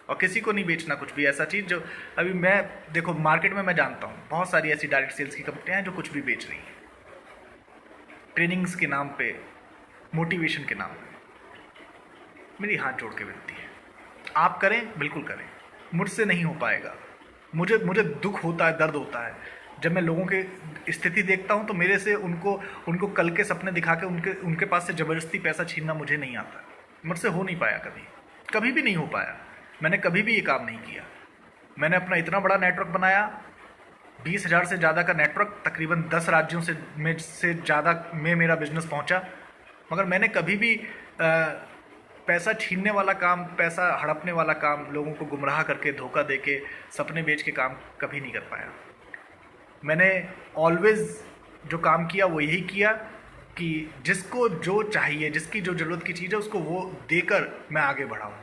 और किसी को नहीं बेचना कुछ भी ऐसा चीज़ जो अभी मैं देखो मार्केट में मैं जानता हूँ बहुत सारी ऐसी डायरेक्ट सेल्स की कंपनियाँ हैं जो कुछ भी बेच रही हैं, ट्रेनिंग्स के नाम पे, मोटिवेशन के नाम पे। मेरी हाथ जोड़ के विनती है, आप करें, बिल्कुल करें। मुझसे नहीं हो पाएगा, मुझे दुख होता है, दर्द होता है जब मैं लोगों की स्थिति देखता हूं, तो मेरे से उनको कल के सपने दिखा के उनके पास से ज़बरदस्ती पैसा छीनना मुझे नहीं आता। मुझसे हो नहीं पाया, कभी भी नहीं हो पाया। मैंने कभी भी ये काम नहीं किया। मैंने अपना इतना बड़ा नेटवर्क बनाया, 20,000 से ज़्यादा का नेटवर्क, तकरीबन 10 राज्यों से ज़्यादा में मेरा बिजनेस पहुंचा, मगर मैंने कभी भी पैसा छीनने वाला काम, पैसा हड़पने वाला काम, लोगों को गुमराह करके, धोखा देके, सपने बेच के काम कभी नहीं कर पाया। मैंने ऑलवेज जो काम किया वो यही किया कि जिसको जो चाहिए, जिसकी जो ज़रूरत की चीज़ है उसको वो देकर मैं आगे बढ़ाऊँ।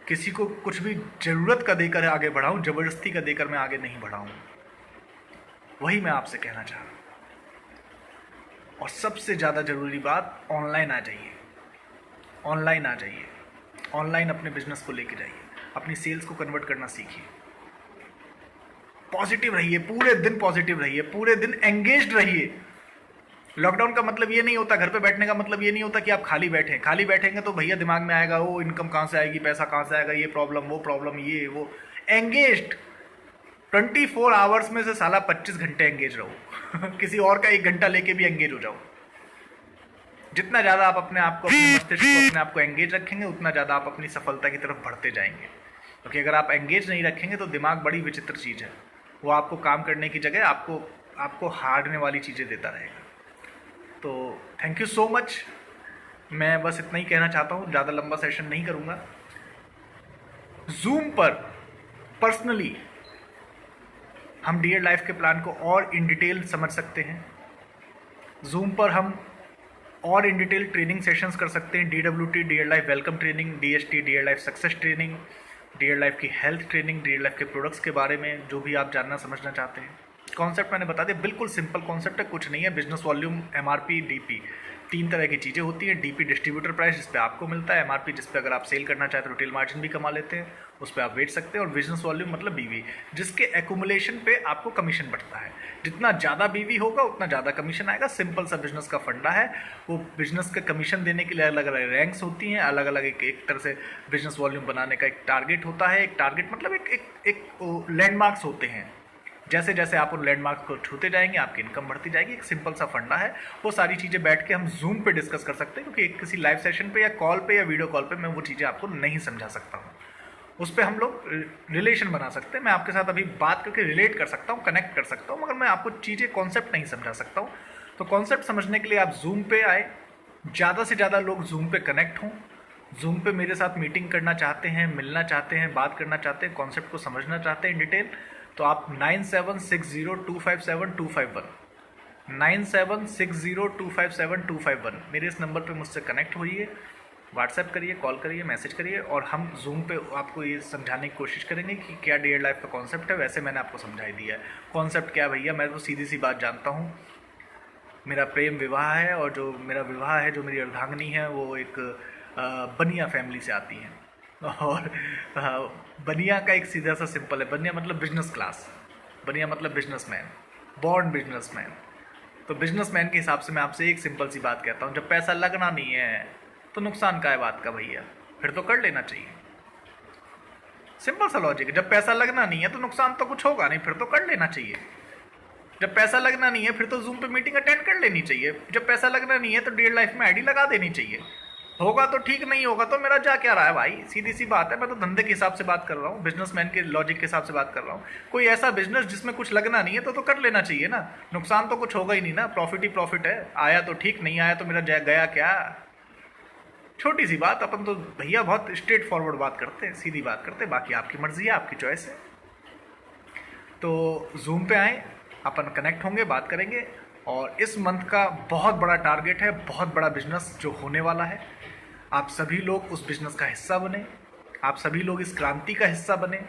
किसी को कुछ भी ज़रूरत का देकर आगे बढ़ाऊँ, ज़बरदस्ती का देकर मैं आगे नहीं बढ़ाऊँ। वही मैं आपसे कहना चाह रहा हूँ। और सबसे ज़्यादा ज़रूरी बात, ऑनलाइन आ जाइए, ऑनलाइन आ जाइए, ऑनलाइन अपने बिजनेस को लेके जाइए, अपनी सेल्स को कन्वर्ट करना सीखिए, पॉजिटिव रहिए, पूरे दिन पॉजिटिव रहिए, पूरे दिन एंगेज्ड रहिए। लॉकडाउन का मतलब ये नहीं होता, घर पे बैठने का मतलब ये नहीं होता कि आप खाली बैठें। खाली बैठेंगे तो भैया दिमाग में आएगा वो इनकम कहाँ से आएगी, पैसा कहाँ से आएगा, ये प्रॉब्लम, वो प्रॉब्लम, ये वो। एंगेज्ड 24 आवर्स में से साला 25 घंटे एंगेज रहो किसी और का 1 घंटा लेके भी एंगेज हो जाओ। जितना ज़्यादा आप अपने आप को, अपने मस्तिष्क को, अपने आप को एंगेज रखेंगे, उतना ज़्यादा आप अपनी सफलता की तरफ बढ़ते जाएंगे। क्योंकि अगर आप एंगेज नहीं रखेंगे तो दिमाग बड़ी विचित्र चीज़ है, वो आपको काम करने की जगह आपको हारने वाली चीज़ें देता रहेगा। तो थैंक यू सो मच। मैं बस इतना ही कहना चाहता हूँ, ज़्यादा लंबा सेशन नहीं करूँगा। जूम पर पर्सनली हम डियर लाइफ के प्लान को और इन डिटेल समझ सकते हैं। जूम पर हम और इन डिटेल ट्रेनिंग सेशंस कर सकते हैं। DWT, dear life welcome training, DST, dear life success training, dear life की हेल्थ ट्रेनिंग, डियर लाइफ के प्रोडक्ट्स के बारे में जो भी आप जानना समझना चाहते हैं। कॉन्सेप्ट मैंने बता दिया, बिल्कुल सिंपल कॉन्सेप्ट है, कुछ नहीं है। बिजनेस वॉल्यूम, MRP, DP, 3 तरह की चीज़ें होती हैं। DP डिस्ट्रीब्यूटर प्राइस, जिस पे आपको मिलता है। MRP जिस पे अगर आप सेल करना चाहते हो, रिटेल मार्जिन भी कमा लेते हैं, उस पर आप बेच सकते हैं। और बिजनेस वॉल्यूम मतलब BV, जिसके एक्यूमुलेशन पे आपको कमीशन बढ़ता है। जितना ज़्यादा BV होगा उतना ज़्यादा कमीशन आएगा। सिंपल सा बिजनेस का फंडा है। वो बिजनेस का कमीशन देने के लिए अलग अलग रैंक्स होती हैं, अलग अलग एक तरह से बिजनेस वॉल्यूम बनाने का एक टारगेट होता है। एक टारगेट मतलब एक लैंडमार्क्स होते हैं। जैसे जैसे आप उन लैंडमार्क्स को छूते जाएंगे आपकी इनकम बढ़ती जाएगी। एक सिंपल सा फंडा है। वो सारी चीज़ें बैठ के हम जूम पे डिस्कस कर सकते हैं, क्योंकि किसी लाइव सेशन पे या कॉल पे या वीडियो कॉल पे मैं वो चीज़ें आपको नहीं समझा सकता हूँ। उस पर हम लोग रिलेशन बना सकते हैं। मैं आपके साथ अभी बात करके रिलेट कर सकता हूँ, कनेक्ट कर सकता हूँ, मगर मैं आपको चीज़ें, कॉन्सेप्ट नहीं समझा सकता हूँ। तो कॉन्सेप्ट समझने के लिए आप जूम पे आए, ज़्यादा से ज़्यादा लोग जूम पे कनेक्ट हों, जूम पे मेरे साथ मीटिंग करना चाहते हैं, मिलना चाहते हैं, बात करना चाहते हैं, कॉन्सेप्ट को समझना चाहते हैं इन डिटेल, तो आप 9760257251 9760257251 मेरे इस नंबर पे मुझसे कनेक्ट होइए, व्हाट्सएप करिए, कॉल करिए, मैसेज करिए, और हम जूम पे आपको ये समझाने की कोशिश करेंगे कि क्या डियर लाइफ का कॉन्सेप्ट है। वैसे मैंने आपको समझा ही दिया है कॉन्सेप्ट क्या भैया। मैं तो सीधी सी बात जानता हूँ, मेरा प्रेम विवाह है, और जो मेरा विवाह है, जो मेरी अर्धांगिनी है, वो एक बनिया फैमिली से आती हैं। और बनिया का एक सीधा सा सिंपल है, बनिया मतलब बिजनेस क्लास, बनिया मतलब बिजनेसमैन, बॉर्न बिजनेसमैन। तो बिजनेसमैन के हिसाब से मैं आपसे एक सिंपल सी बात कहता हूँ, जब पैसा लगना नहीं है तो नुकसान का है बात का भैया, फिर तो कर लेना चाहिए। सिंपल सा लॉजिक है, जब पैसा लगना नहीं है तो नुकसान तो कुछ होगा नहीं, फिर तो कर लेना चाहिए। जब पैसा लगना नहीं है फिर तो जूम पे मीटिंग अटेंड कर लेनी चाहिए। जब पैसा लगना नहीं है तो डियर लाइफ में आईडी लगा देनी चाहिए। होगा तो ठीक, नहीं होगा तो मेरा जा क्या रहा है भाई, सीधी सी बात है। मैं तो धंधे के हिसाब से बात कर रहा हूँ, बिजनेसमैन के लॉजिक के हिसाब से बात कर रहा हूँ। कोई ऐसा बिजनेस जिसमें कुछ लगना नहीं है तो कर लेना चाहिए ना, नुकसान तो कुछ होगा ही नहीं ना, प्रॉफिट ही प्रॉफिट है। आया तो ठीक, नहीं आया तो मेरा गया क्या। छोटी सी बात, अपन तो भैया बहुत स्ट्रेट फॉरवर्ड बात करते हैं, सीधी बात करते हैं। बाकी आपकी मर्जी है, आपकी चॉइस है। तो जूम पे आए, अपन कनेक्ट होंगे, बात करेंगे। और इस मंथ का बहुत बड़ा टारगेट है, बहुत बड़ा बिजनेस जो होने वाला है। आप सभी लोग उस बिजनेस का हिस्सा बने, आप सभी लोग इस क्रांति का हिस्सा बने।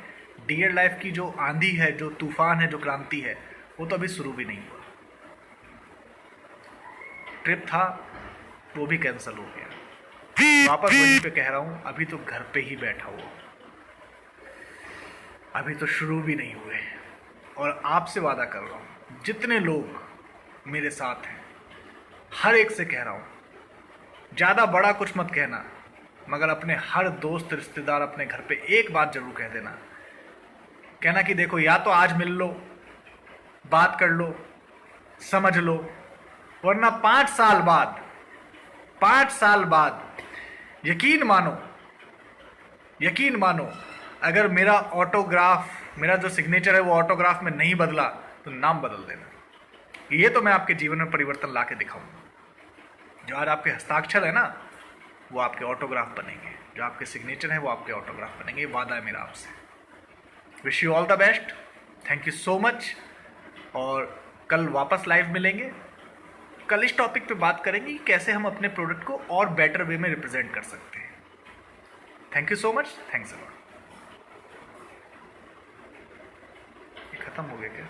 डियर लाइफ की जो आंधी है, जो तूफान है, जो क्रांति है, वो तो अभी शुरू भी नहीं हुआ। ट्रिप था वो भी कैंसिल हो गया, वापस वहीं पे कह रहा हूँ, अभी तो घर पे ही बैठा हुआ, अभी तो शुरू भी नहीं हुए। और आपसे वादा कर रहा हूँ, जितने लोग मेरे साथ हैं, हर एक से कह रहा हूँ, ज़्यादा बड़ा कुछ मत कहना, मगर अपने हर दोस्त रिश्तेदार अपने घर पे एक बात जरूर कह देना। कहना कि देखो, या तो आज मिल लो, बात कर लो, समझ लो, वरना 5 साल बाद यकीन मानो अगर मेरा ऑटोग्राफ, मेरा जो सिग्नेचर है वो ऑटोग्राफ में नहीं बदला तो नाम बदल देना। ये तो मैं आपके जीवन में परिवर्तन ला के दिखाऊंगा। जो आज आपके हस्ताक्षर है ना, वो आपके ऑटोग्राफ बनेंगे, जो आपके सिग्नेचर है वो आपके ऑटोग्राफ बनेंगे। ये वादा है मेरा आपसे। Wish you all the best, thank you so much. और कल वापस लाइव मिलेंगे। कल इस टॉपिक पे बात करेंगे कि कैसे हम अपने प्रोडक्ट को और बेटर वे में रिप्रेजेंट कर सकते हैं। Thank you so much, thanks a lot. ये खत्म हो गया क्या?